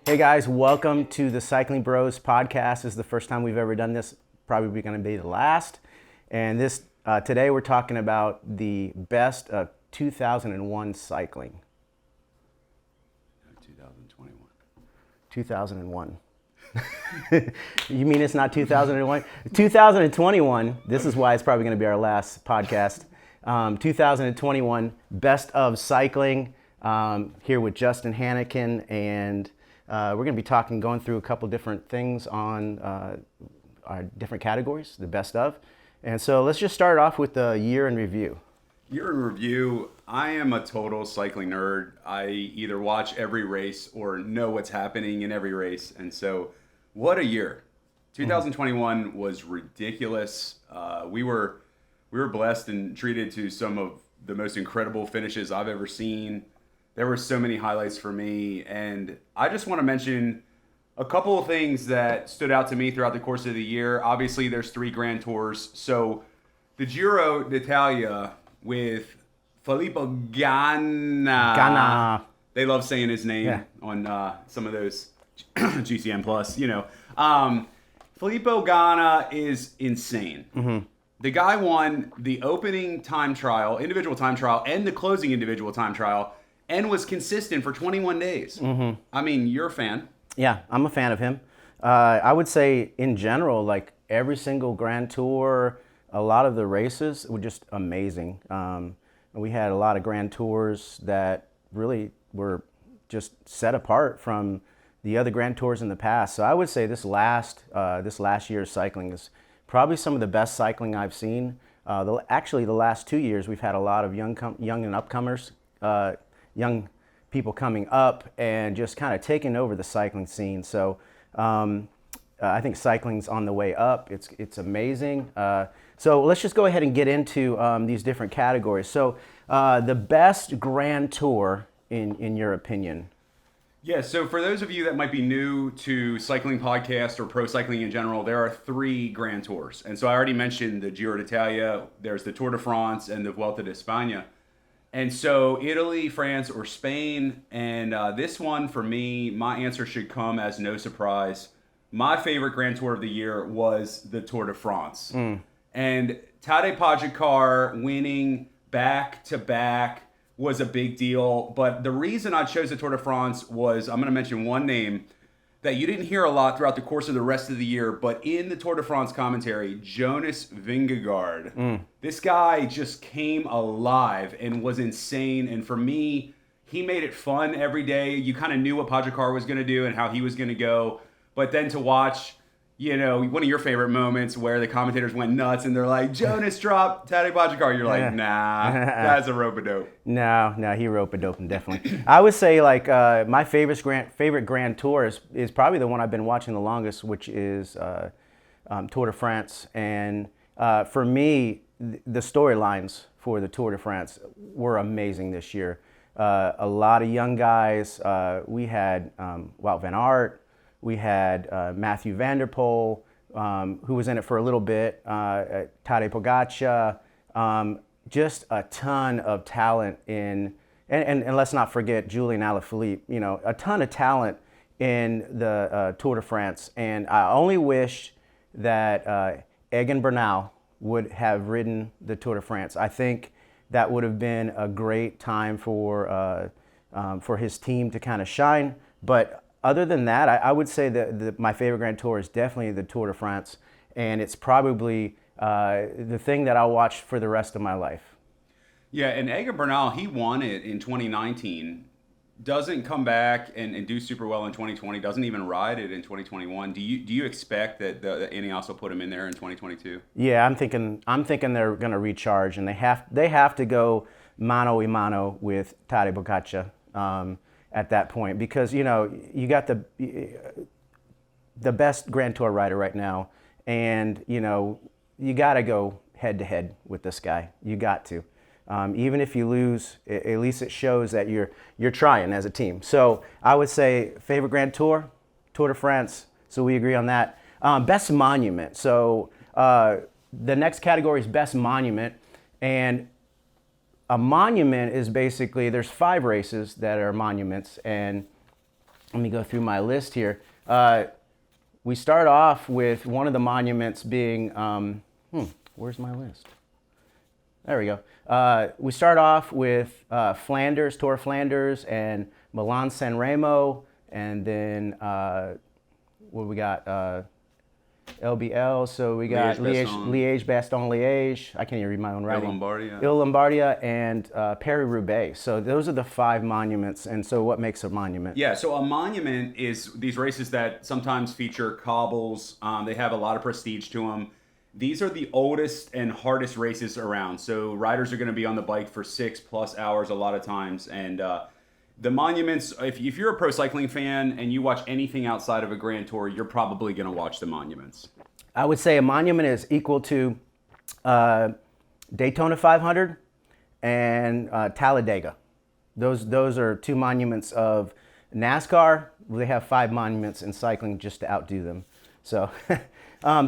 Hey guys, welcome to the Cycling Bros podcast. This is the first time we've ever done this, probably going to be the last. And today we're talking about the best of 2001 cycling. 2021. 2001. You mean it's not 2001? 2021, this is why it's probably going to be our last podcast. 2021 best of cycling, here with Justin Hannikin, and we're going to be going through a couple different things on our different categories, the best of. And so let's just start off with the year in review. Year in review, I am a total cycling nerd. I either watch every race or know what's happening in every race. And so what a year. 2021 was ridiculous. We were blessed and treated to some of the most incredible finishes I've ever seen. There were so many highlights for me, and I just want to mention a couple of things that stood out to me throughout the course of the year. Obviously, there's 3 Grand Tours. So the Giro d'Italia with Filippo Ganna. They love saying his name on some of those GCN Plus, Filippo Ganna is insane. Mm-hmm. The guy won the opening time trial, individual time trial, and the closing individual time trial, and was consistent for 21 days. Mm-hmm. I mean, you're a fan. Yeah, I'm a fan of him. I would say in general, like every single Grand Tour, a lot of the races were just amazing. We had a lot of Grand Tours that really were just set apart from the other Grand Tours in the past. So I would say this last year's cycling is probably some of the best cycling I've seen. Actually, the last 2 years, we've had a lot of young and upcomers, young people coming up and just kind of taking over the cycling scene. So I think cycling's on the way up. It's amazing. So let's just go ahead and get into these different categories. So the best Grand Tour in your opinion? Yeah, so for those of you that might be new to cycling podcast or pro cycling in general, there are 3 Grand Tours. And so I already mentioned the Giro d'Italia, there's the Tour de France, and the Vuelta de España. And so Italy, France, or Spain, and this one for me, my answer should come as no surprise. My favorite Grand Tour of the year was the Tour de France. And Tadej Pogačar winning back-to-back was a big deal. But the reason I chose the Tour de France was, I'm going to mention one name that you didn't hear a lot throughout the course of the rest of the year, but in the Tour de France commentary, Jonas Vingegaard. This guy just came alive and was insane. And for me, he made it fun every day. You kind of knew what Pogačar was going to do and how he was going to go. But then to watch, one of your favorite moments where the commentators went nuts and they're like, Jonas dropped Tadej Pogačar. You're like, nah, that's a rope-a-dope. No, he rope-a-dope him, definitely. I would say my favorite Grand Tour is probably the one I've been watching the longest, which is Tour de France. And for me, the storylines for the Tour de France were amazing this year. A lot of young guys. We had Wout van Aert. We had Mathieu van der Poel, who was in it for a little bit, Tadej Pogačar, just a ton of talent and let's not forget Julian Alaphilippe, a ton of talent in the Tour de France. And I only wish that Egan Bernal would have ridden the Tour de France. I think that would have been a great time for his team to kind of shine. But other than that, I would say that my favorite Grand Tour is definitely the Tour de France, and it's probably the thing that I'll watch for the rest of my life. Yeah, and Egan Bernal, he won it in 2019, doesn't come back and do super well in 2020, doesn't even ride it in 2021. Do you expect that Ineos will put him in there in 2022? Yeah, I'm thinking they're going to recharge, and they have to go mano a mano with Tadej Pogačar. At that point, because you got the best Grand Tour rider right now, and you got to go head to head with this guy. You got to, even if you lose, at least it shows that you're trying as a team. So I would say favorite Grand Tour, Tour de France. So we agree on that. Best monument. So the next category is best monument, and a monument is basically, there's 5 races that are monuments, and let me go through my list here. We start off with one of the monuments being, where's my list? There we go. We start off with Flanders, Tour of Flanders, and Milan San Remo, and then what we got? LBL. So we got Liège, Bastogne, Liège. I can't even read my own writing. Il Lombardia, and Paris-Roubaix. So those are the 5 monuments. And so what makes a monument? Yeah, so a monument is these races that sometimes feature cobbles. They have a lot of prestige to them. These are the oldest and hardest races around. So riders are going to be on the bike for 6+ hours a lot of times. And the monuments, if you're a pro cycling fan and you watch anything outside of a Grand Tour, you're probably going to watch the monuments. I would say a monument is equal to Daytona 500 and Talladega. Those are 2 monuments of NASCAR. They have 5 monuments in cycling just to outdo them. So,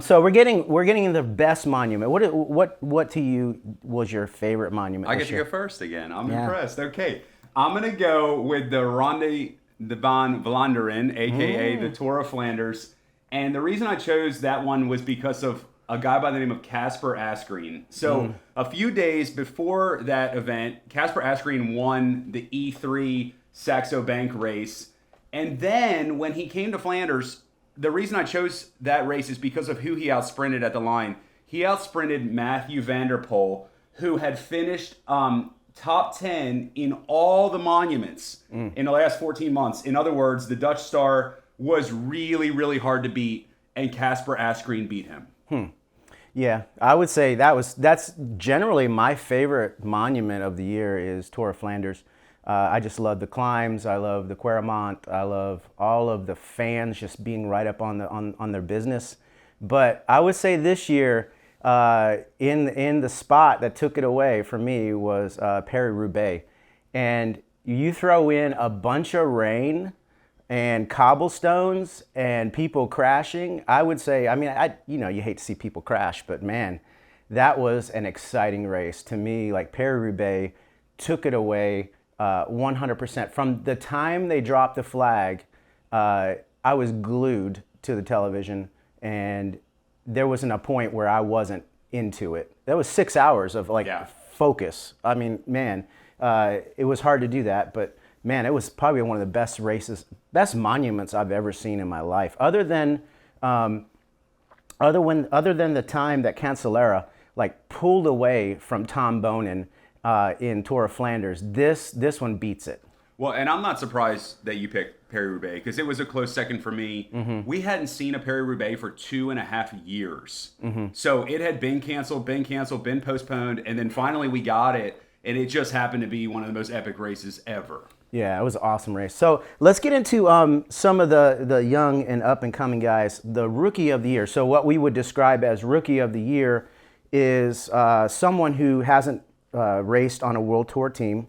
so we're getting the best monument. What to you was your favorite monument? I get to go first again. I'm impressed. Okay, I'm gonna go with the Ronde van Vlaanderen, aka the Tour of Flanders. And the reason I chose that one was because of a guy by the name of Casper Asgreen. So a few days before that event, Casper Asgreen won the E3 Saxo Bank race. And then when he came to Flanders, the reason I chose that race is because of who he outsprinted at the line. He outsprinted Mathieu van der Poel, who had finished top 10 in all the monuments in the last 14 months. In other words, the Dutch star was really, really hard to beat, and Casper Asgreen beat him. Yeah, I would say that's generally my favorite monument of the year is Tour of Flanders. I just love the climbs. I love the Quaremont. I love all of the fans just being right up on their business. But I would say this year, in the spot that took it away for me was Paris-Roubaix, and you throw in a bunch of rain and cobblestones and people crashing. I would say, I mean, you hate to see people crash, but man, that was an exciting race to me. Like Paris-Roubaix took it away. 100%. From the time they dropped the flag, I was glued to the television, and there wasn't a point where I wasn't into it. That was 6 hours of focus. I mean, man, it was hard to do that, but man, it was probably one of the best races, best monuments I've ever seen in my life. Other than the time that Cancellara pulled away from Tom Bonin in Tour of Flanders, this one beats it. Well, and I'm not surprised that you picked Paris-Roubaix because it was a close second for me. We hadn't seen a Paris-Roubaix for 2.5 years. So it had been canceled, been postponed, and then finally we got it, and it just happened to be one of the most epic races ever. Yeah, it was an awesome race. So let's get into some of the young and up-and-coming guys. The Rookie of the Year. So what we would describe as Rookie of the Year is someone who hasn't raced on a World Tour team,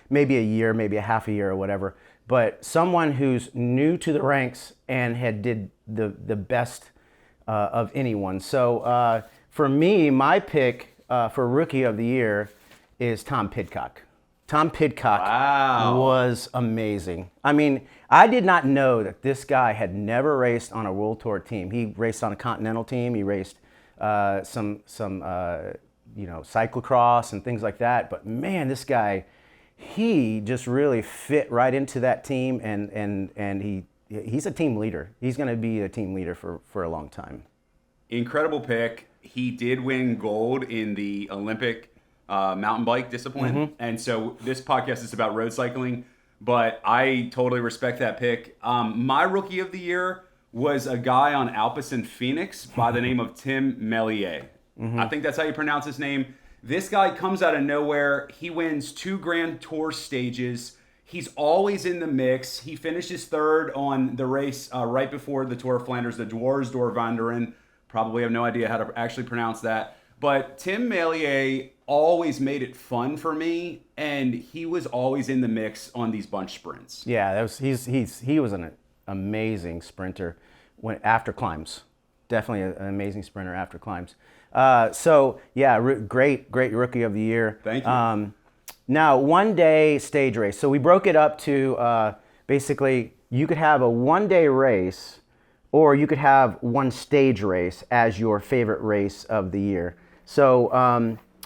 maybe a year, maybe a half a year or whatever, but someone who's new to the ranks and had did the best of anyone. So for me, my pick for Rookie of the Year is Tom Pidcock. Tom Pidcock was amazing. I mean, I did not know that this guy had never raced on a World Tour team. He raced on a Continental team. He raced some cyclocross and things like that. But man, this guy, he just really fit right into that team, and he's a team leader. He's going to be a team leader for a long time. Incredible pick. He did win gold in the Olympic mountain bike discipline. And so this podcast is about road cycling, but I totally respect that pick. My Rookie of the Year was a guy on Alpecin Phoenix by the name of Tim Melier. I think that's how you pronounce his name. This guy comes out of nowhere. He wins 2 Grand Tour stages. He's always in the mix. He finishes third on the race right before the Tour of Flanders, the Dwars door Vlaanderen. Probably have no idea how to actually pronounce that. But Tim Melier always made it fun for me, and he was always in the mix on these bunch sprints. Yeah, he was an amazing sprinter after climbs. Definitely an amazing sprinter after climbs. So yeah, great Rookie of the Year. Thank you. Now, one day stage race. So we broke it up to basically you could have a 1-day race, or you could have one stage race as your favorite race of the year. So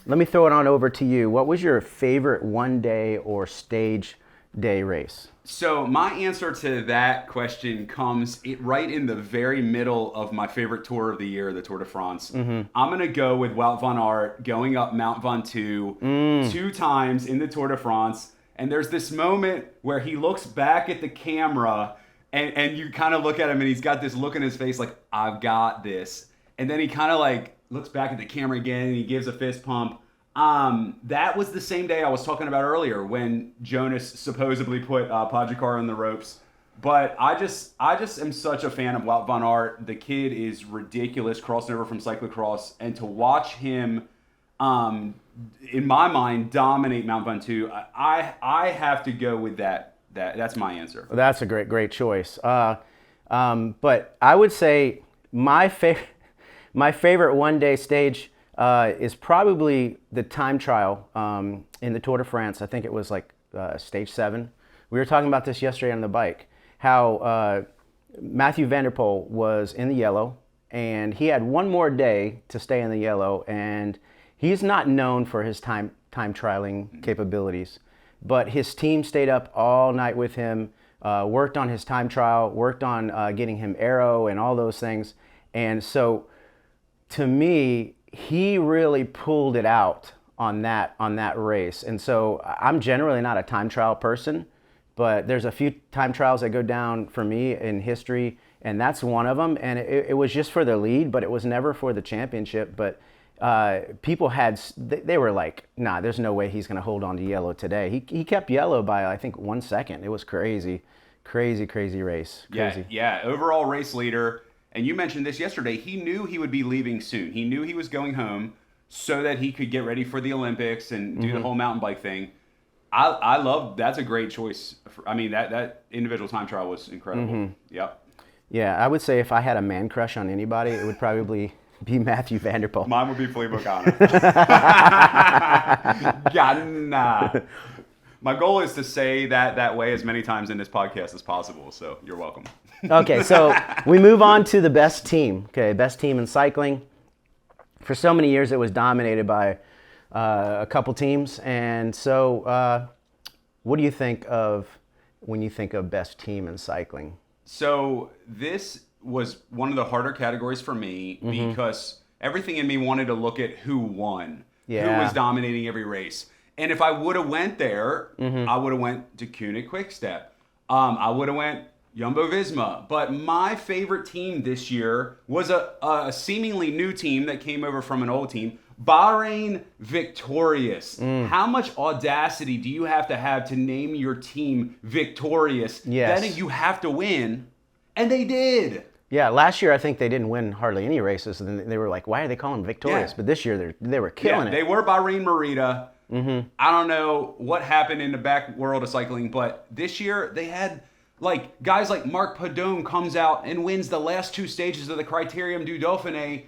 let me throw it on over to you. What was your favorite 1-day or stage day race? So my answer to that question comes right in the very middle of my favorite tour of the year, the Tour de France. I'm going to go with Wout van Aert going up Mount Ventoux 2 times in the Tour de France. And there's this moment where he looks back at the camera and you kind of look at him and he's got this look in his face like, I've got this. And then he kind of like looks back at the camera again and he gives a fist pump. That was the same day I was talking about earlier when Jonas supposedly put Pogacar on the ropes. But I just am such a fan of Wout van Aert. The kid is ridiculous, crossing over from cyclocross, and to watch him, in my mind, dominate Mount Ventoux, I have to go with that. That's my answer. That's a great choice. But I would say my favorite 1-day stage is probably the time trial in the Tour de France. I think it was like stage 7. We were talking about this yesterday on the bike, how Mathieu van der Poel was in the yellow, and he had one more day to stay in the yellow, and he's not known for his time trialing capabilities, but his team stayed up all night with him, worked on his time trial, worked on getting him aero and all those things. And so to me, he really pulled it out on that race. And so I'm generally not a time trial person, but there's a few time trials that go down for me in history, and that's one of them. And it was just for the lead, but it was never for the championship. But people they were like, nah, there's no way he's going to hold on to yellow today. He kept yellow by, I think, 1 second. It was crazy race. Crazy. Yeah. Overall race leader. And you mentioned this yesterday. He knew he would be leaving soon. He knew he was going home so that he could get ready for the Olympics and do the whole mountain bike thing. I love, that's a great choice. I mean, that individual time trial was incredible. Yep. Yeah, I would say if I had a man crush on anybody, it would probably be Mathieu van der Poel. Mine would be Filippo Ganna. Ganna. My goal is to say that way as many times in this podcast as possible, so you're welcome. Okay, so we move on to the best team. Okay, best team in cycling. For so many years, it was dominated by a couple teams. And so what do you think of when you think of best team in cycling? So this was one of the harder categories for me because everything in me wanted to look at who won, who was dominating every race. And if I would have went there, I would have went to Koenig Quick-Step. I would have went Jumbo-Visma. But my favorite team this year was a seemingly new team that came over from an old team, Bahrain Victorious. How much audacity do you have to name your team Victorious? Yes. Then you have to win. And they did. Yeah, last year I think they didn't win hardly any races. And they were like, why are they calling them Victorious? Yeah. But this year they were killing it. They were Bahrain Merida. I don't know what happened in the back world of cycling, but this year they had like guys like Marc Padone comes out and wins the last 2 stages of the Criterium du Dauphiné,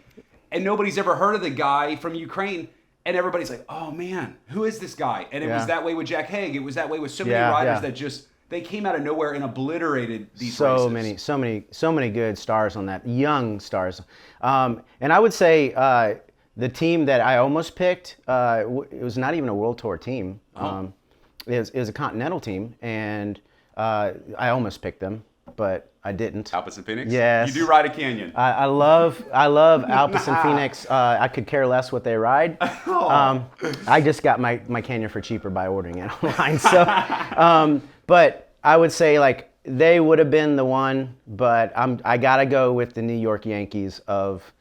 and nobody's ever heard of the guy from Ukraine, and everybody's like, oh man, who is this guy? And it was that way with Jack Haig. It was that way with so many riders that just they came out of nowhere and obliterated these races. So many good stars on that, young stars. And I would say the team that I almost picked, it was not even a World Tour team. It was a Continental team, and I almost picked them, but I didn't. Alpecin Phoenix? Yes. You do ride a canyon. I love Alpecin Phoenix. I could care less what they ride. I just got my canyon for cheaper by ordering it online. So, but I would say like they would have been the one, but I gotta go with the New York Yankees of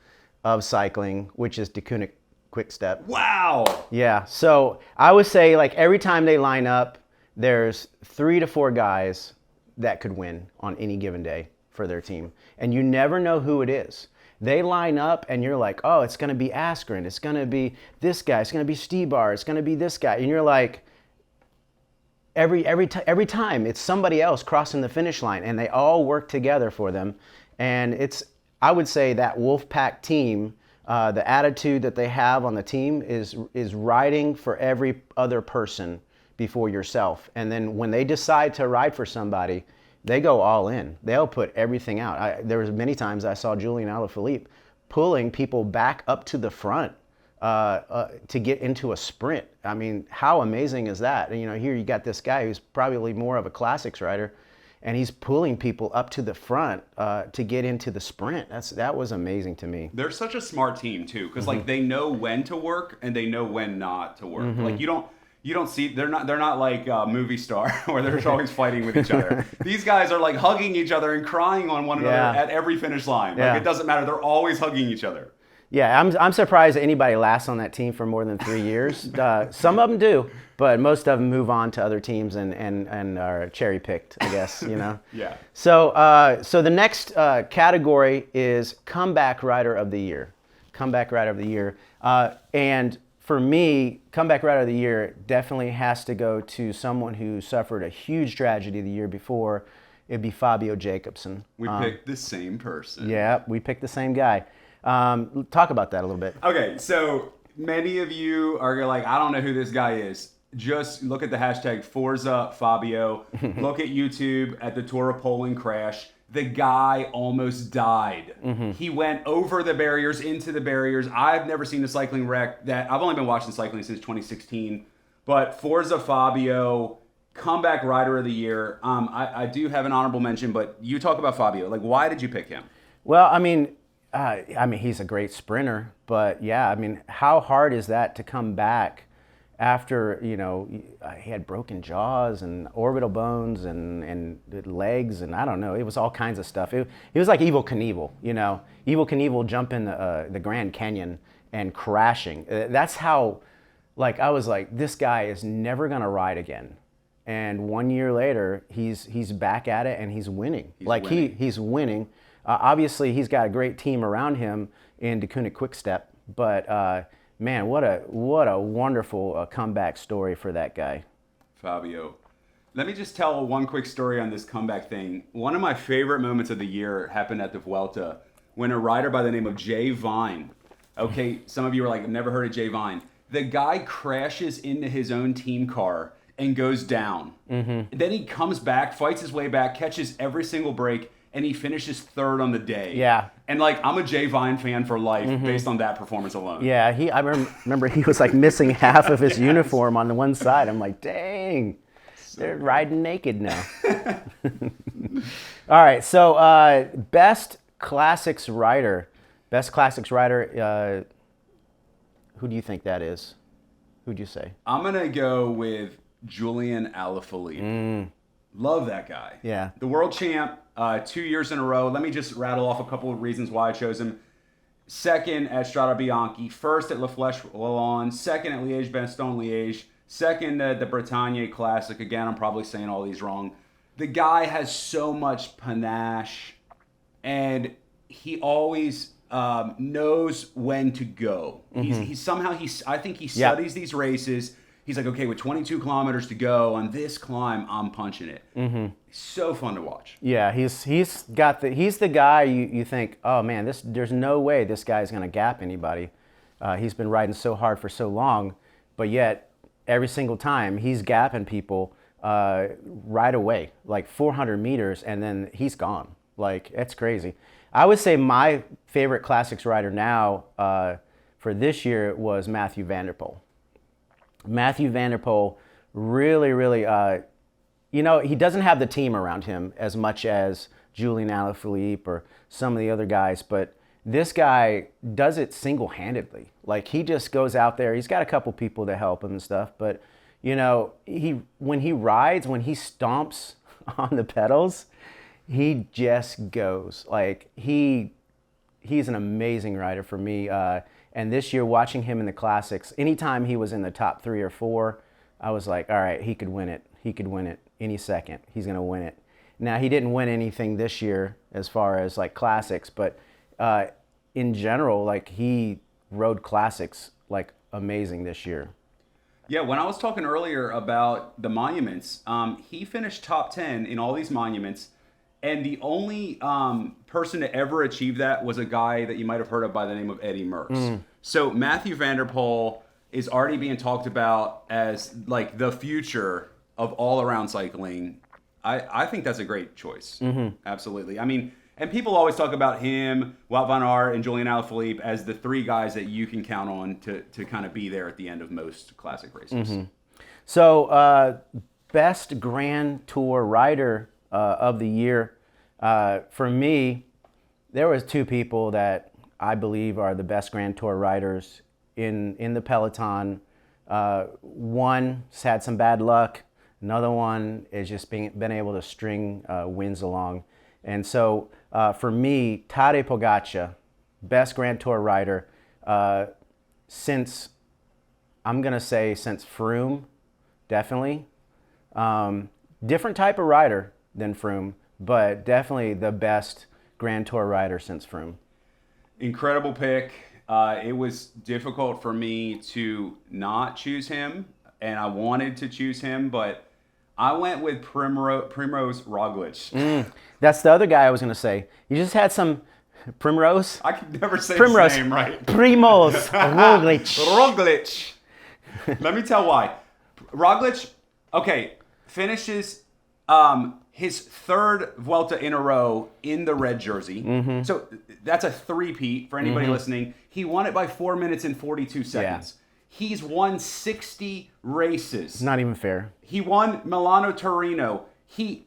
cycling, which is Deceuninck Quick-Step. Wow. Yeah. So I would say like every time they line up, there's 3 to 4 guys that could win on any given day for their team. And you never know who it is. They line up and you're like, oh, it's going to be Askren. It's going to be this guy. It's going to be Stybar. It's going to be this guy. And you're like, every time it's somebody else crossing the finish line, and they all work together for them. And I would say that Wolfpack team, the attitude that they have on the team is riding for every other person before yourself. And then when they decide to ride for somebody, they go all in. They'll put everything out. There was many times I saw Julian Alaphilippe pulling people back up to the front to get into a sprint. I mean, how amazing is that? And, here you got this guy who's probably more of a classics rider, and he's pulling people up to the front to get into the sprint. That was amazing to me. They're such a smart team too, because like they know when to work and they know when not to work. Like you don't see they're not like movie star where they're always fighting with each other. These guys are like hugging each other and crying on one another at every finish line. Like it doesn't matter. They're always hugging each other. Yeah, I'm surprised anybody lasts on that team for more than 3 years. Some of them do, but most of them move on to other teams and are cherry picked, I guess, Yeah. So the next category is Comeback Rider of the Year. Comeback Rider of the Year. And for me, Comeback Rider of the Year definitely has to go to someone who suffered a huge tragedy the year before. It'd be Fabio Jacobsen. We picked the same person. Yeah, we picked the same guy. Talk about that a little bit. Okay, so many of you are like, I don't know who this guy is. Just look at the hashtag Forza Fabio. Look at YouTube at the Tour of Poland crash. The guy almost died. He went over the barriers, into the barriers. I've never seen a cycling wreck that I've only been watching cycling since 2016. But Forza Fabio, Comeback Rider of the Year. I do have an honorable mention, but you talk about Fabio. Like, why did you pick him? Well, I mean, he's a great sprinter, but yeah, I mean, how hard is that to come back after, he had broken jaws and orbital bones and legs and I don't know, it was all kinds of stuff. It was like Evel Knievel, Evel Knievel jumping the Grand Canyon and crashing. That's how, like, I was like, this guy is never gonna ride again. And 1 year later, he's back at it and he's winning. He's winning. Obviously, he's got a great team around him in Deceuninck Quick-Step, but man, what a wonderful comeback story for that guy. Fabio. Let me just tell one quick story on this comeback thing. One of my favorite moments of the year happened at the Vuelta when a rider by the name of Jay Vine. Okay, some of you are like, I've never heard of Jay Vine. The guy crashes into his own team car and goes down. Then he comes back, fights his way back, catches every single break, and he finishes third on the day. Yeah. And like, I'm a Jay Vine fan for life based on that performance alone. Yeah, I remember he was like missing half of his uniform on the one side. I'm like, dang, they're riding naked now. All right, so best classics rider. Who do you think that is? Who'd you say? I'm going to go with Julian Alaphilippe. Love that guy. Yeah. The world champ, 2 years in a row. Let me just rattle off a couple of reasons why I chose him. Second at Strade Bianche, first at La Flèche Wallonne, second at Liège-Bastogne-Liège, second at the Bretagne Classic. Again, I'm probably saying all these wrong. The guy has so much panache, and he always knows when to go. I think he studies these races. He's like, okay, with 22 kilometers to go on this climb, I'm punching it. So fun to watch. Yeah, he's the guy you think, oh man, there's no way this guy's gonna gap anybody. He's been riding so hard for so long, but yet every single time he's gapping people right away, like 400 meters, and then he's gone. Like, it's crazy. I would say my favorite classics rider now for this year was Mathieu van der Poel. Mathieu van der Poel really, he doesn't have the team around him as much as Julian Alaphilippe or some of the other guys, but this guy does it single-handedly. Like, he just goes out there. He's got a couple people to help him and stuff, but, when he rides, when he stomps on the pedals, he just goes. Like, he's an amazing rider for me. And this year, watching him in the classics, anytime he was in the top 3 or 4, I was like, all right, he could win it. He could win it any second. He's going to win it. Now, he didn't win anything this year as far as like classics, but in general, like, he rode classics like amazing this year. Yeah, when I was talking earlier about the monuments, he finished top 10 in all these monuments. And the only person to ever achieve that was a guy that you might have heard of by the name of Eddy Merckx. So Mathieu van der Poel is already being talked about as like the future of all-around cycling. I think that's a great choice. Mm-hmm. Absolutely. I mean, and people always talk about him, Wout van Aert, and Julian Alaphilippe as the three guys that you can count on to kind of be there at the end of most classic races. Mm-hmm. So, best Grand Tour rider of the year, for me, there was two people that I believe are the best Grand Tour riders in the peloton. One's had some bad luck. Another one is just been able to string wins along. And so for me, Tadej Pogacar, best Grand Tour rider since, I'm going to say since Froome, definitely. Different type of rider than Froome, but definitely the best Grand Tour rider since Froome. Incredible pick. It was difficult for me to not choose him, and I wanted to choose him, but I went with Primož Roglic. That's the other guy I was going to say. You just had some Primrose? I could never say Primrose. his name right. Primož Roglic. Roglic. Let me tell why. Roglic, okay, finishes his third Vuelta in a row in the red jersey. Mm-hmm. So that's a three-peat for anybody listening. He won it by 4 minutes and 42 seconds. Yeah. He's won 60 races. Not even fair. He won Milano Torino. He's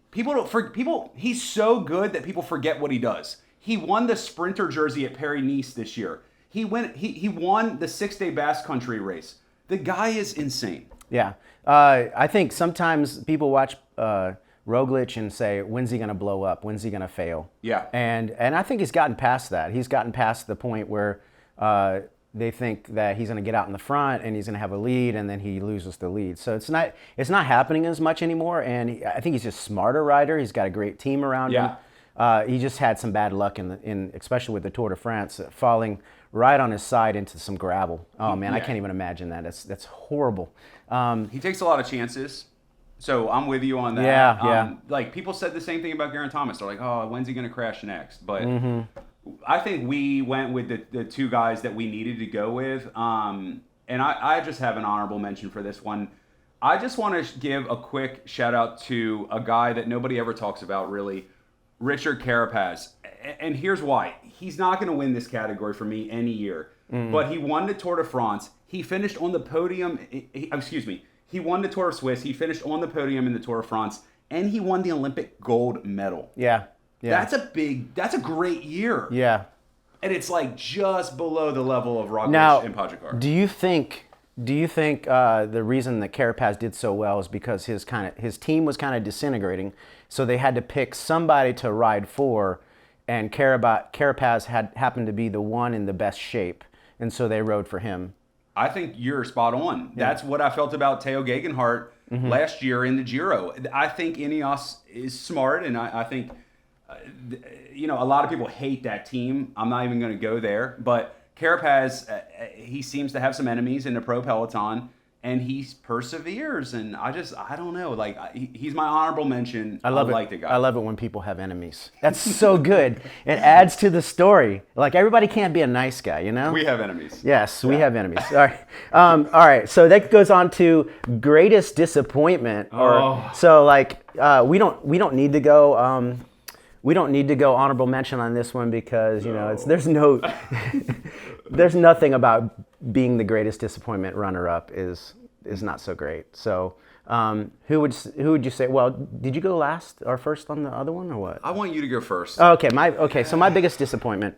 so good that people forget what he does. He won the sprinter jersey at Paris-Nice this year. He won the 6-day Basque Country race. The guy is insane. Yeah. I think sometimes people watch Roglic and say, when's he going to blow up? When's he going to fail? Yeah. And I think he's gotten past that. He's gotten past the point where they think that he's going to get out in the front and he's going to have a lead, and then he loses the lead. So it's not happening as much anymore. And I think he's just a smarter rider. He's got a great team around him. He just had some bad luck in especially with the Tour de France, falling right on his side into some gravel. Oh man, I can't even imagine that. That's horrible. He takes a lot of chances. So I'm with you on that. Yeah. Like people said the same thing about Geraint Thomas. They're like, oh, when's he going to crash next? But I think we went with the two guys that we needed to go with. And I just have an honorable mention for this one. I just want to give a quick shout out to a guy that nobody ever talks about really, Richard Carapaz. And here's why. He's not going to win this category for me any year. But he won the Tour de France. He finished on the podium. He won the Tour of Swiss. He finished on the podium in the Tour of France. And he won the Olympic gold medal. Yeah. That's a great year. Yeah. And it's like just below the level of Roglic Now, and Pogacar. Do you think the reason that Carapaz did so well is because his team was kind of disintegrating, so they had to pick somebody to ride for, and Carapaz happened to be the one in the best shape, and so they rode for him? I think you're spot on. Yeah. That's what I felt about Theo Gegenhardt last year in the Giro. I think Ineos is smart, and I think a lot of people hate that team. I'm not even going to go there, but Carapaz, he seems to have some enemies in the pro peloton, and he perseveres. And I don't know. Like he's my honorable mention. I love it. Like the guy. I love it when people have enemies. That's so good. It adds to the story. Like everybody can't be a nice guy, you know. We have enemies. Yes, we have enemies. All right. All right. So that goes on to greatest disappointment. So like we don't need to go. We don't need to go honorable mention on this one because there's nothing about being the greatest disappointment runner-up is not so great. So who would you say? Well, did you go last or first on the other one or what? I want you to go first. Okay. So my biggest disappointment,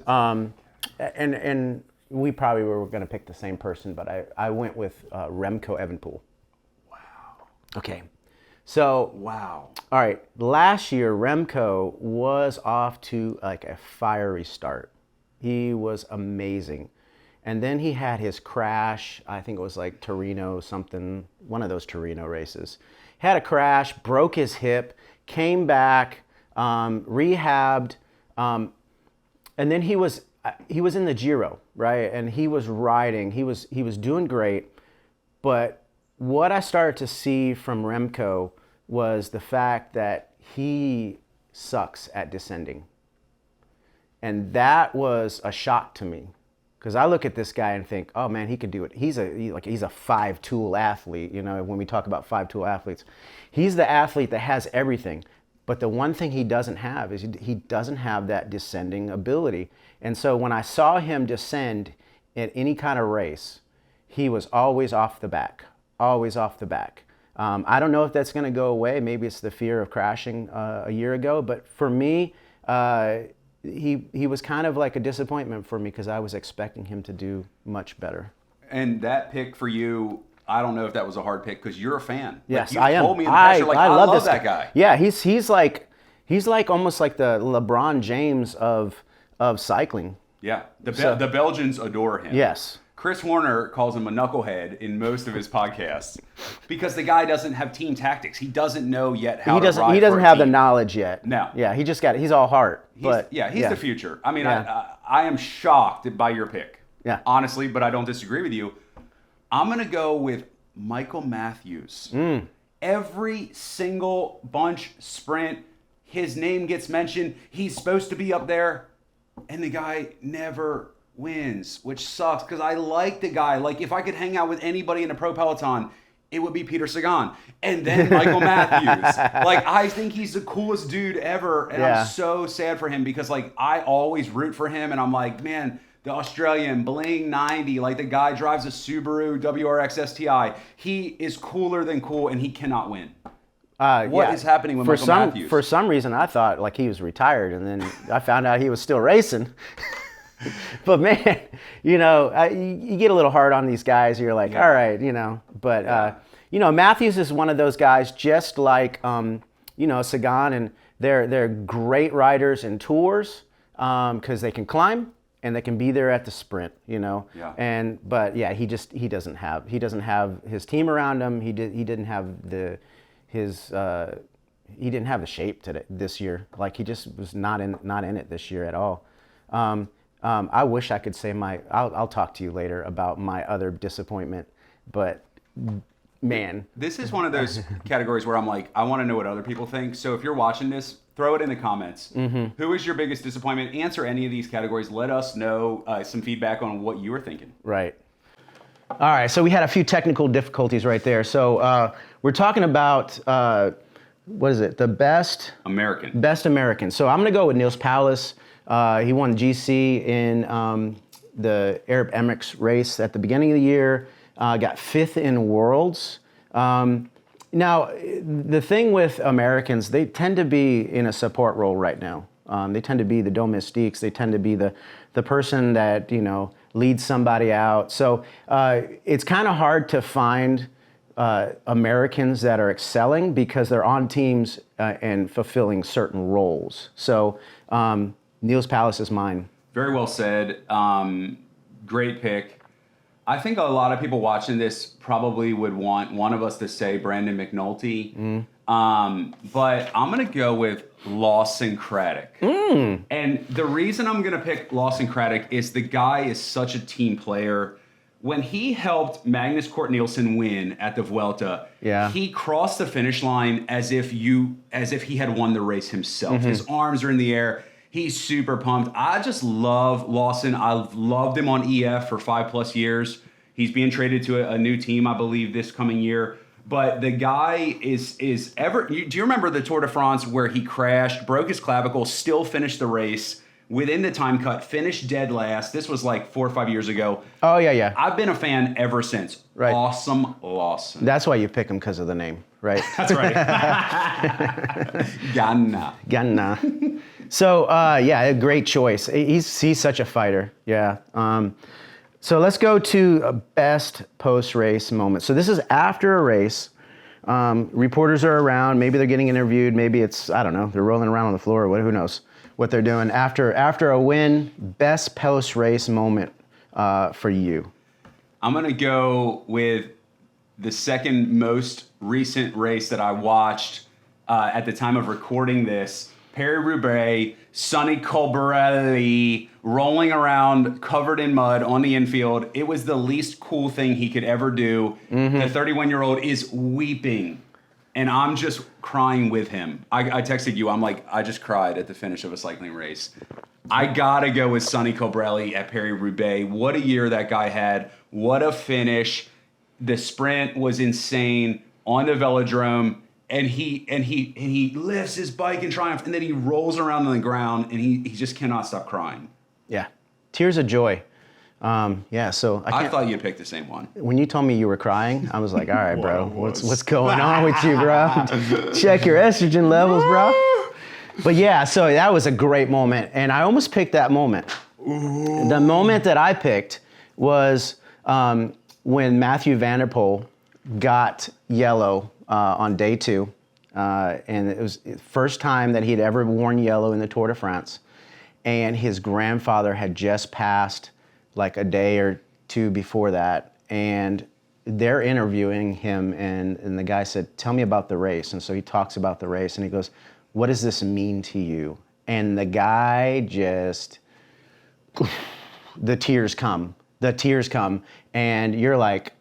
and we probably were going to pick the same person, but I went with Remco Evenepoel. Wow. Okay. So, wow. All right. Last year, Remco was off to like a fiery start. He was amazing. And then he had his crash. I think it was like Torino something, one of those Torino races. Had a crash, broke his hip, came back, rehabbed, and then he was in the Giro, right? And he was riding. He was doing great, but what I started to see from Remco was the fact that he sucks at descending. And that was a shock to me Because I look at this guy and think, oh man, he could do it. He's a five-tool athlete. You know, when we talk about five-tool athletes, he's the athlete that has everything. But the one thing he doesn't have is he doesn't have that descending ability. And so when I saw him descend in any kind of race, he was always off the back, always off the back. I don't know if that's going to go away. Maybe it's the fear of crashing a year ago. But for me, he was kind of like a disappointment for me because I was expecting him to do much better. And that pick for you, I don't know if that was a hard pick because you're a fan. Yes, like, I am. Told me in the past, you're like, I love this that guy. Yeah, he's like almost like the LeBron James of cycling. Yeah, the Belgians adore him. Yes. Chris Horner calls him a knucklehead in most of his podcasts because the guy doesn't have team tactics. He doesn't know yet how to ride. He doesn't have the team. knowledge yet. No. Yeah, he's all heart. He's Yeah. the future. I mean, Yeah. I am shocked by your pick. Yeah. Honestly, but I don't disagree with you. I'm going to go with Michael Matthews. Every single bunch sprint, his name gets mentioned. He's supposed to be up there, and the guy never wins, which sucks because I like the guy. Like, if I could hang out with anybody in a pro peloton, it would be Peter Sagan and then Michael Matthews. Like, I think he's the coolest dude ever, and Yeah. I'm so sad for him because, like, I always root for him, and I'm like, man, the Australian Bling 90, like, the guy drives a Subaru WRX STI. He is cooler than cool, and he cannot win. What is happening with Michael Matthews? For some reason, I thought like he was retired, and then I found out he was still racing. But man, you know, you get a little hard on these guys. You're like, all right, you know. But you know, Matthews is one of those guys, just like you know, Sagan, and they're great riders in tours because they can climb and they can be there at the sprint. You know. Yeah. But yeah, he doesn't have his team around him. He didn't have the shape this year. Like, he just was not in it this year at all. I wish I could say I'll talk to you later about my other disappointment, but man. This is one of those categories where I'm like, I want to know what other people think. So if you're watching this, throw it in the comments. Who is your biggest disappointment? Answer any of these categories. Let us know some feedback on what you were thinking. Right. All right, so we had a few technical difficulties right there. So we're talking about, what is it, the best American. So I'm going to go with Niels Paulus. He won GC in the Arab Emirates race at the beginning of the year, got 5th in Worlds. Now, the thing with Americans, they tend to be in a support role right now. They tend to be the domestiques. They tend to be the person that, you know, leads somebody out. So it's kind of hard to find Americans that are excelling because they're on teams and fulfilling certain roles. So Niels Paulus is mine. Very well said. Great pick. I think a lot of people watching this probably would want one of us to say Brandon McNulty. But I'm going to go with Lawson Craddock. And the reason I'm going to pick Lawson Craddock is the guy is such a team player. When he helped Magnus Cort Nielsen win at the Vuelta, he crossed the finish line as if he had won the race himself. His arms are in the air. He's super pumped. I just love Lawson. I've loved him on EF for 5+ years. He's being traded to a new team, I believe, this coming year. But the guy is ever. Do you remember the Tour de France where he crashed, broke his clavicle, still finished the race within the time cut, finished dead last? This was like 4 or 5 years ago. Oh, yeah. I've been a fan ever since. Right. Awesome Lawson. That's why you pick him, because of the name, right? That's right. Ganna. So, yeah, a great choice. He's such a fighter. Yeah. So let's go to a best post-race moment. So this is after a race. Reporters are around. Maybe they're getting interviewed. Maybe it's, I don't know, they're rolling around on the floor. Who knows what they're doing. After a win, best post-race moment for you. I'm going to go with the second most recent race that I watched at the time of recording this. Paris-Roubaix, Sonny Colbrelli rolling around covered in mud on the infield. It was the least cool thing he could ever do. The 31-year-old is weeping, and I'm just crying with him. I texted you. I'm like, I just cried at the finish of a cycling race. I gotta go with Sonny Colbrelli at Paris-Roubaix. What a year that guy had. What a finish. The sprint was insane on the velodrome. And he lifts his bike in triumph, and then he rolls around on the ground, and he just cannot stop crying. Yeah, tears of joy. Yeah, so I thought you'd pick the same one. When you told me you were crying, I was like, all right, bro, what's going on with you, bro? Check your estrogen levels, bro. But yeah, so that was a great moment, and I almost picked that moment. Ooh. The moment that I picked was when Mathieu van der Poel got yellow on day 2, and it was the first time that he'd ever worn yellow in the Tour de France, and his grandfather had just passed like a day or 2 before that, and they're interviewing him, and the guy said, tell me about the race. And so he talks about the race, and he goes, what does this mean to you? And the guy just, the tears come, and you're like,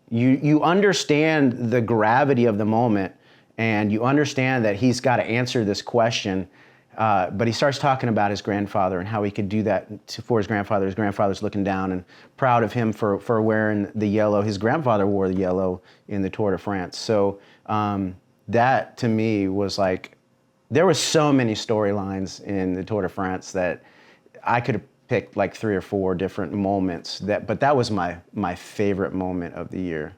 you understand the gravity of the moment, and you understand that he's got to answer this question. But he starts talking about his grandfather and how he could do that for his grandfather. His grandfather's looking down and proud of him for wearing the yellow. His grandfather wore the yellow in the Tour de France. So that to me was like, there were so many storylines in the Tour de France that I could have picked like 3 or 4 different moments. But that was my favorite moment of the year.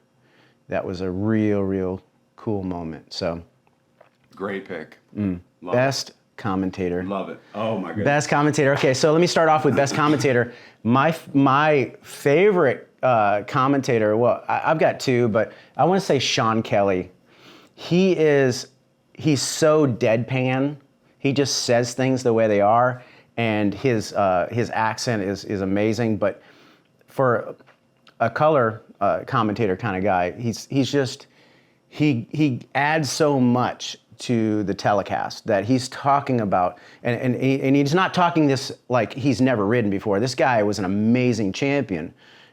That was a real cool moment. So great pick. Best commentator. Love it. Oh my goodness. Best commentator. Okay, so let me start off with best commentator. My favorite commentator, well, I've got 2, but I want to say Sean Kelly. He's so deadpan. He just says things the way they are, and his accent is amazing. But for a color commentator kind of guy, he adds so much to the telecast that he's talking about, and he's not talking this like he's never ridden before. This guy was an amazing champion,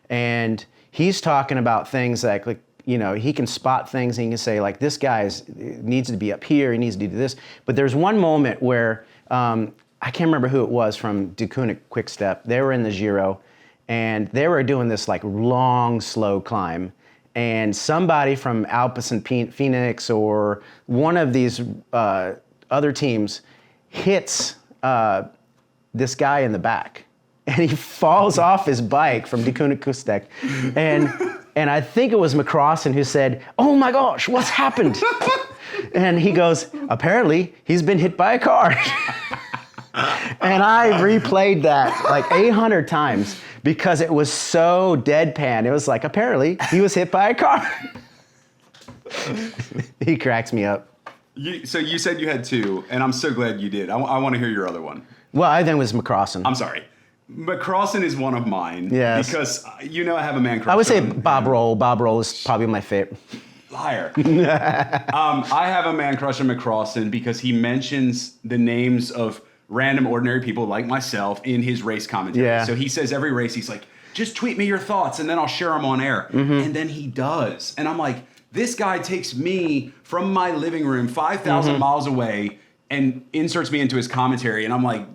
and he's talking about things like you know, he can spot things, and he can say like, this guy needs to be up here, he needs to do this. But there's one moment where I can't remember who it was from Deceuninck Quick-Step. They were in the Giro, and they were doing this like long, slow climb. And somebody from Alpecin Phoenix or one of these other teams hits this guy in the back, and he falls off his bike from Deceuninck Quick-Step. And I think it was McCrossan who said, "Oh my gosh, what's happened?" And he goes, "Apparently, he's been hit by a car." And I replayed that like 800 times because it was so deadpan. It was like, apparently, he was hit by a car. He cracks me up. So you said you had 2, and I'm so glad you did. I want to hear your other one. Well, I think it was McCrossan. I'm sorry. McCrossan is one of mine. Yes. Because, I have a man crush. I would say on Bob Roll. Bob Roll is probably my favorite. Liar. I have a man crush on McCrossan because he mentions the names of random ordinary people like myself in his race commentary. Yeah. So he says every race, he's like, just tweet me your thoughts and then I'll share them on air. Mm-hmm. And then he does. And I'm like, this guy takes me from my living room 5,000 miles away and inserts me into his commentary. And I'm like,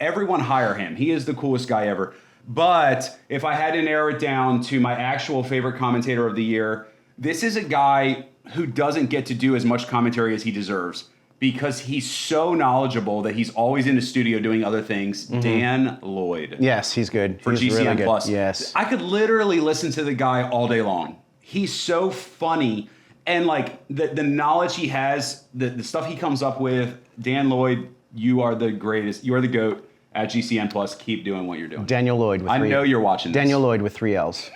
everyone hire him. He is the coolest guy ever. But if I had to narrow it down to my actual favorite commentator of the year, this is a guy who doesn't get to do as much commentary as he deserves because he's so knowledgeable that he's always in the studio doing other things. Dan Lloyd. Yes, he's good. For he's GCN really good. Plus. Yes. I could literally listen to the guy all day long. He's so funny. And like the knowledge he has, the stuff he comes up with, Dan Lloyd, you are the greatest. You are the GOAT at GCN Plus. Keep doing what you're doing. Daniel Lloyd with I know you're watching this. Daniel Lloyd with 3 L's.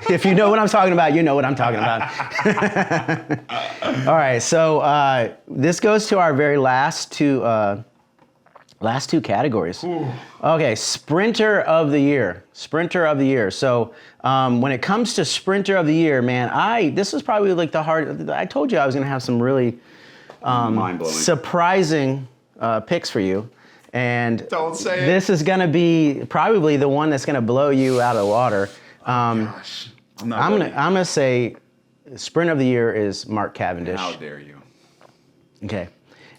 If you know what I'm talking about, you know what I'm talking about. All right, so this goes to our very last two categories. Ooh. Okay, Sprinter of the Year. Sprinter of the Year. So when it comes to Sprinter of the Year, man, this is probably like the hard. I told you I was going to have some really mind-blowing, surprising picks for you. And don't say this is going to be probably the one that's going to blow you out of the water. Gosh, I'm gonna say Sprint of the Year is Mark Cavendish. How dare you? Okay.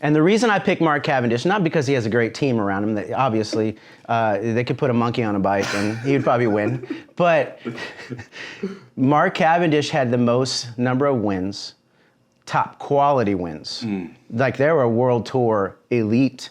And the reason I picked Mark Cavendish, not because he has a great team around him, that obviously they could put a monkey on a bike and he would probably win, but Mark Cavendish had the most number of wins, top quality wins. Like they were World Tour elite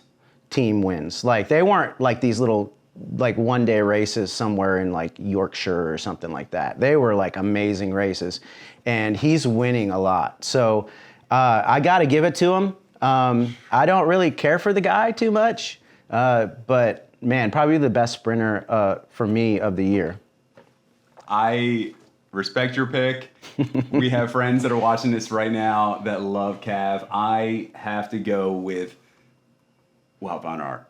team wins. Like they weren't like these little like one-day races somewhere in like Yorkshire or something like that. They were like amazing races, and he's winning a lot. So I got to give it to him. I don't really care for the guy too much, but man, probably the best sprinter for me of the year. I respect your pick. We have friends that are watching this right now that love Cav. I have to go with Wout van Aert.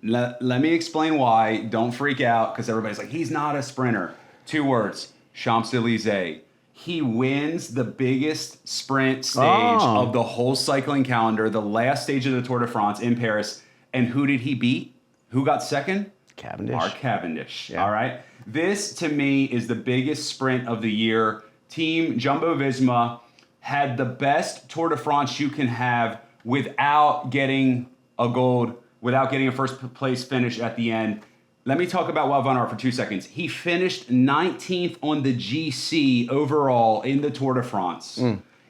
Let me explain why. Don't freak out, because everybody's like, he's not a sprinter. 2 words, Champs-Élysées. He wins the biggest sprint stage of the whole cycling calendar, the last stage of the Tour de France in Paris. And who did he beat? Who got second? Cavendish. Mark Cavendish. Yeah. All right. This, to me, is the biggest sprint of the year. Team Jumbo-Visma had the best Tour de France you can have without getting a gold, without getting a first place finish at the end. Let me talk about Wout van Aert for 2 seconds. He finished 19th on the GC overall in the Tour de France.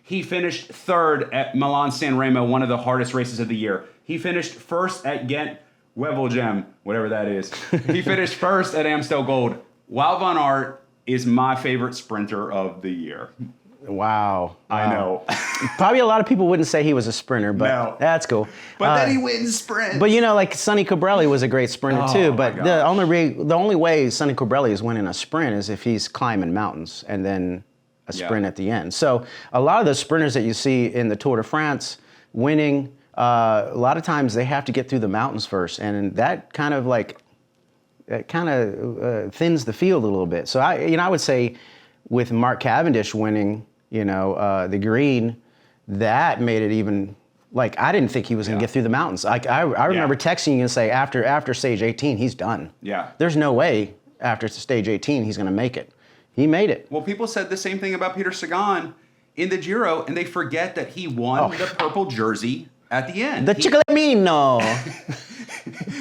He finished 3rd at Milan-San Remo, one of the hardest races of the year. He finished 1st at Ghent-Wevelgem, whatever that is. He finished 1st at Amstel Gold. Wout van Aert is my favorite sprinter of the year. Wow. I know. Probably a lot of people wouldn't say he was a sprinter, but No. that's cool. But then he wins sprints. But you know, like Sonny Cobrelli was a great sprinter too. my But the only way Sonny Cobrelli is winning a sprint is if he's climbing mountains and then a sprint at the end. So a lot of the sprinters that you see in the Tour de France winning, a lot of times they have to get through the mountains first, and that kind of thins the field a little bit. So I would say with Mark Cavendish winning, the green, that made it even, like, I didn't think he was going to get through the mountains. I remember texting you and say after stage 18, he's done. Yeah. There's no way after stage 18 he's going to make it. He made it. Well, people said the same thing about Peter Sagan in the Giro, and they forget that he won the purple jersey at the end. The Ciclamino.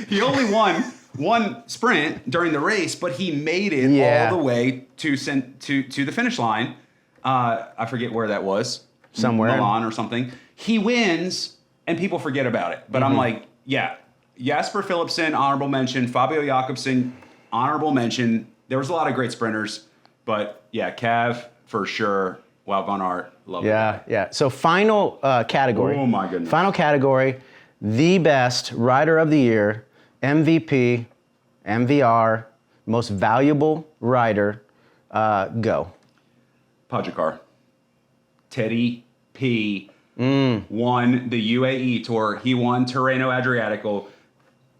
He only won one sprint during the race, but he made it all the way to the finish line. I forget where that was. Somewhere. Milan or something. He wins, and people forget about it. But I'm like, Jasper Philipsen, honorable mention. Fabio Jakobsen, honorable mention. There was a lot of great sprinters. But, Cav, for sure. Wout van Aert, love it. Yeah. So final category. Oh, my goodness. Final category, the best rider of the year, MVP, MVR, most valuable rider, go. Pogacar. Teddy P won the UAE Tour. He won Tirreno Adriatico.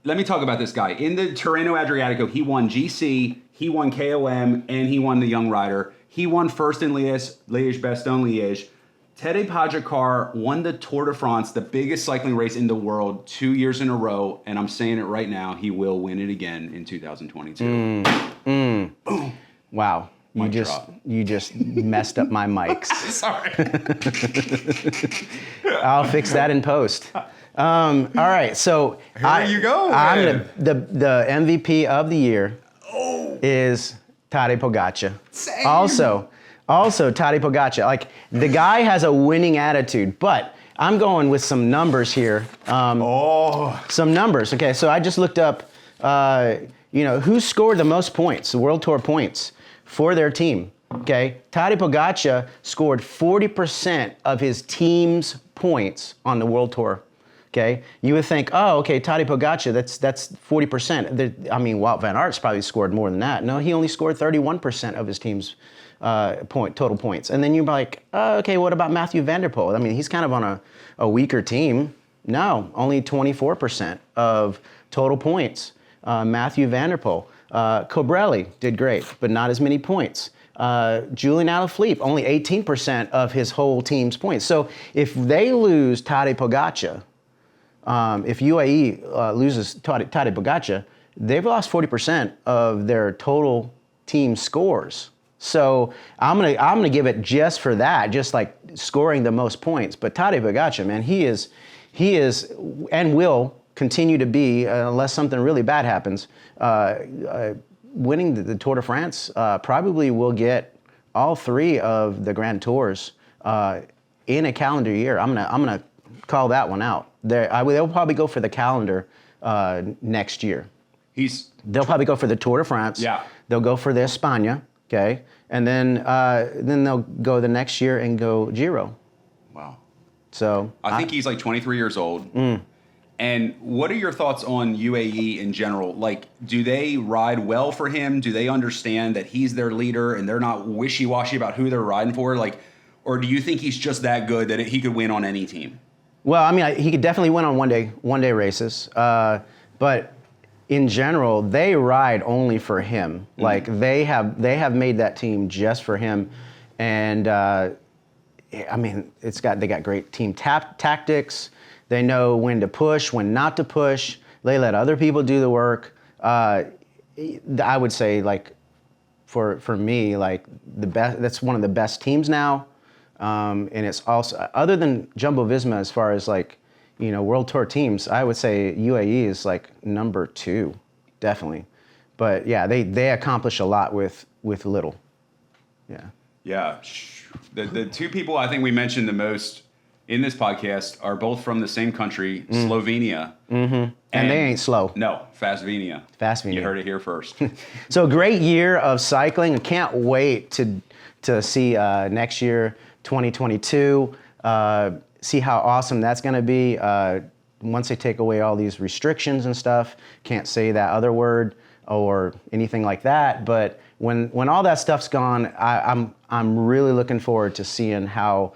Let me talk about this guy. In the Tirreno Adriatico, he won GC, he won KOM, and he won the Young Rider. He won first in Liège-Bastogne-Liège. Tadej Pogacar won the Tour de France, the biggest cycling race in the world, 2 years in a row, and I'm saying it right now, he will win it again in 2022. Boom. Wow. You just messed up my mics. Sorry. I'll fix that in post. All right, so Here you go, I'm the MVP of the year is Tadej Pogacar. Same. Also Tadej Pogacar. Like, the guy has a winning attitude, but I'm going with some numbers here. Some numbers. Okay, so I just looked up, who scored the most points, the World Tour points for their team. Okay, Tadej Pogacar scored 40% of his team's points on the World Tour. Okay, you would think, Tadej Pogacar, that's 40%. Wout van Aert's probably scored more than that. No, he only scored 31% of his team's total points. And then you're like, what about Mathieu van der Poel? I mean, he's kind of on a weaker team. No, only 24% of total points. Mathieu van der Poel. Cobrelli did great, but not as many points. Julian Alaphilippe, only 18% of his whole team's points. So if they lose Tadej Pogacar, if UAE loses Tadej Pogacar, they've lost 40% of their total team scores. So I'm gonna give it just for that, just like scoring the most points. But Tadej Pogacar, man, he is he is and will continue to be, unless something really bad happens, winning the Tour de France. Probably will get all 3 of the Grand Tours in a calendar year. I'm gonna call that one out. They'll probably go for the calendar next year. They'll probably go for the Tour de France. Yeah. They'll go for the España, okay, and then they'll go the next year and go Giro. Wow. So I think he's like 23 years old. And what are your thoughts on UAE in general? Like, do they ride well for him? Do they understand that he's their leader and they're not wishy-washy about who they're riding for? Like, or do you think he's just that good that he could win on any team? Well, I mean, he could definitely win on one day races, but in general, they ride only for him. Like they have made that team just for him, and I mean, they got great team tactics. They know when to push, when not to push. They let other people do the work. I would say, like, for me, like the best. That's one of the best teams now, and it's also, other than Jumbo-Visma, as far as like, you know, World Tour teams, I would say UAE is like number 2, definitely. But yeah, they accomplish a lot with little. Yeah. Yeah. The 2 people I think we mentioned the most in this podcast are both from the same country, Slovenia. And they ain't slow. No, Fastvinia. Fastvinia. You heard it here first. So great year of cycling. I can't wait to see next year, 2022. See how awesome that's going to be. Once they take away all these restrictions and stuff, can't say that other word or anything like that. But when all that stuff's gone, I'm really looking forward to seeing how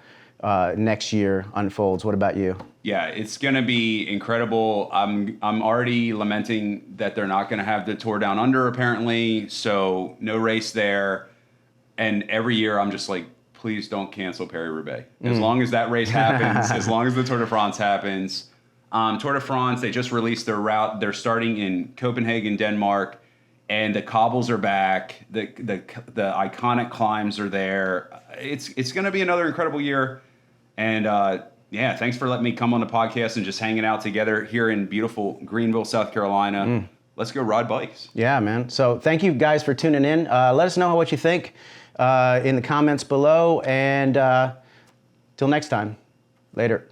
next year unfolds. What about you? Yeah, it's going to be incredible. I'm already lamenting that they're not going to have the Tour Down Under apparently, so no race there. And every year I'm just like, please don't cancel Paris-Roubaix. As long as that race happens, as long as the Tour de France happens. Tour de France, they just released their route. They're starting in Copenhagen, Denmark, and the cobbles are back. The iconic climbs are there. It's going to be another incredible year. And yeah, thanks for letting me come on the podcast and just hanging out together here in beautiful Greenville, South Carolina. Let's go ride bikes. Yeah, man. So thank you guys for tuning in. Let us know what you think in the comments below. And till next time, later.